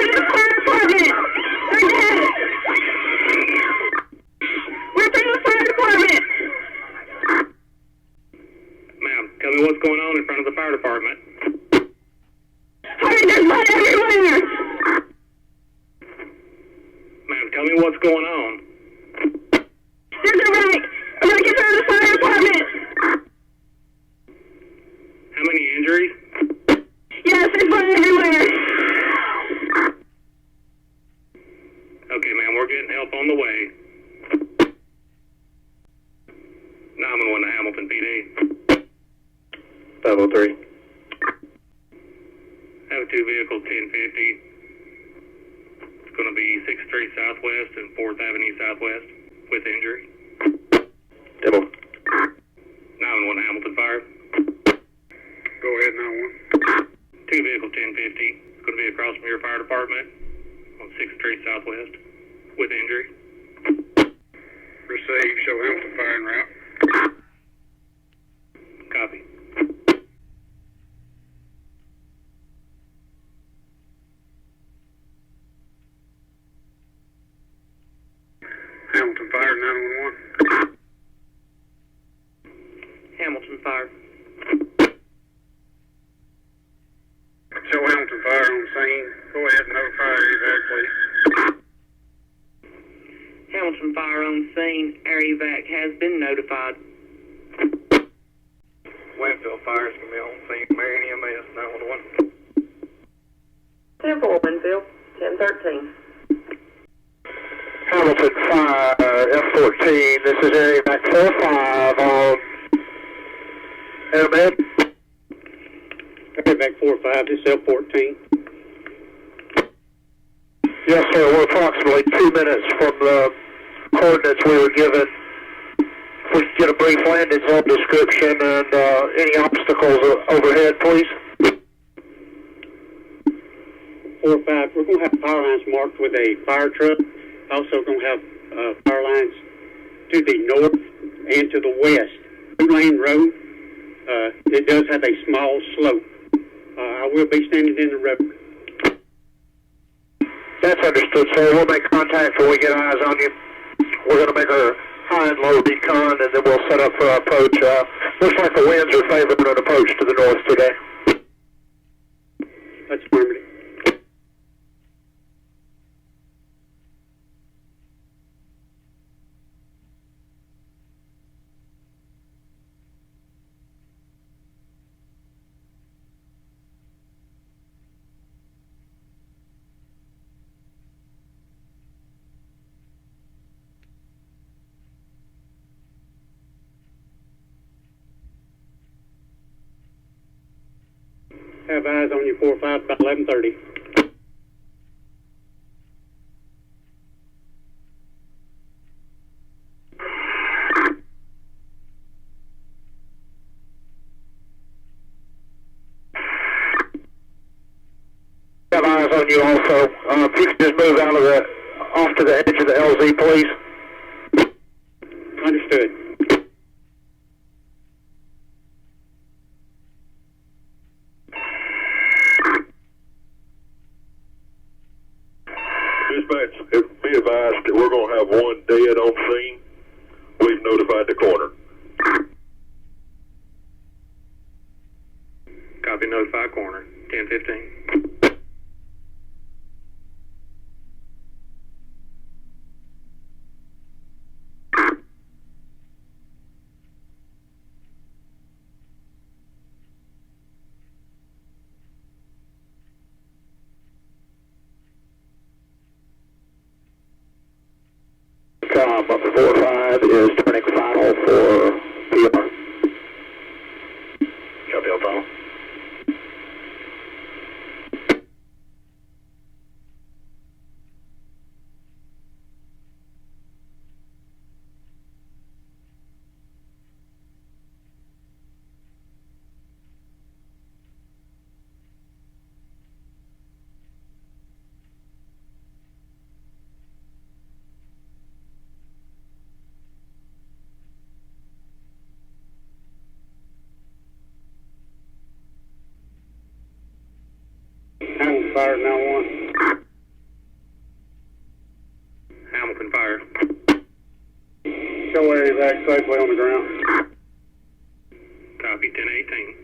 to the fire department! They're dead! We're to the fire department! Ma'am, tell me what's going on in front of the fire department. Hurry, there's blood everywhere! Ma'am, tell me what's going on. There's a wreck! A wreck in front of the fire department! How many injuries? Yes, there's blood everywhere! Okay, ma'am, we're getting help on the way. 911 to Hamilton PD. 503. Have two vehicles, 1050. It's going to be 6th Street Southwest and 4th Avenue Southwest with injury. Demo. 911 to Hamilton Fire. Go ahead, 911. Two vehicles, 1050. It's going to be across from your fire department on 6th Street Southwest with injury. Receive. Show Hamilton Fire en route. Copy. Hamilton Fire 911. Hamilton Fire. Show Hamilton Fire on scene. Go ahead and notify evac, please. Hamilton Fire on scene. Air evac has been notified. Winfield Fire is going to be on scene. Marion EMS 911. 10-4 Winfield. 1013. Hamilton Fire F14. This is Area Back 45 on Airman. Area Back 45. This is F14. Yes, sir. We're approximately 2 minutes from the coordinates we were given. If we could get a brief landing zone description and any obstacles overhead, please. 4-5. We're going to have power lines marked with a fire truck. Also going to have power lines to the north and to the west. 2-lane road. It does have a small slope. I will be standing in the road. That's understood, sir. We'll make contact when we get eyes on you. We're going to make our high and low decon, and then we'll set up for our approach. Looks like the winds are favoring an approach to the north today. That's affirmative. Have eyes on you 4-5 about 11:30. Have eyes on you also. If you could just move off to the edge of the LZ, please. Understood. Dispatch, be advised that we're going to have one dead on scene. We've notified the coroner. Copy, notify coroner. 1015. Prom up to 4-5 is turning final for PR. Copy, Alpha. Fire 911. back safely on the ground. Copy 1018.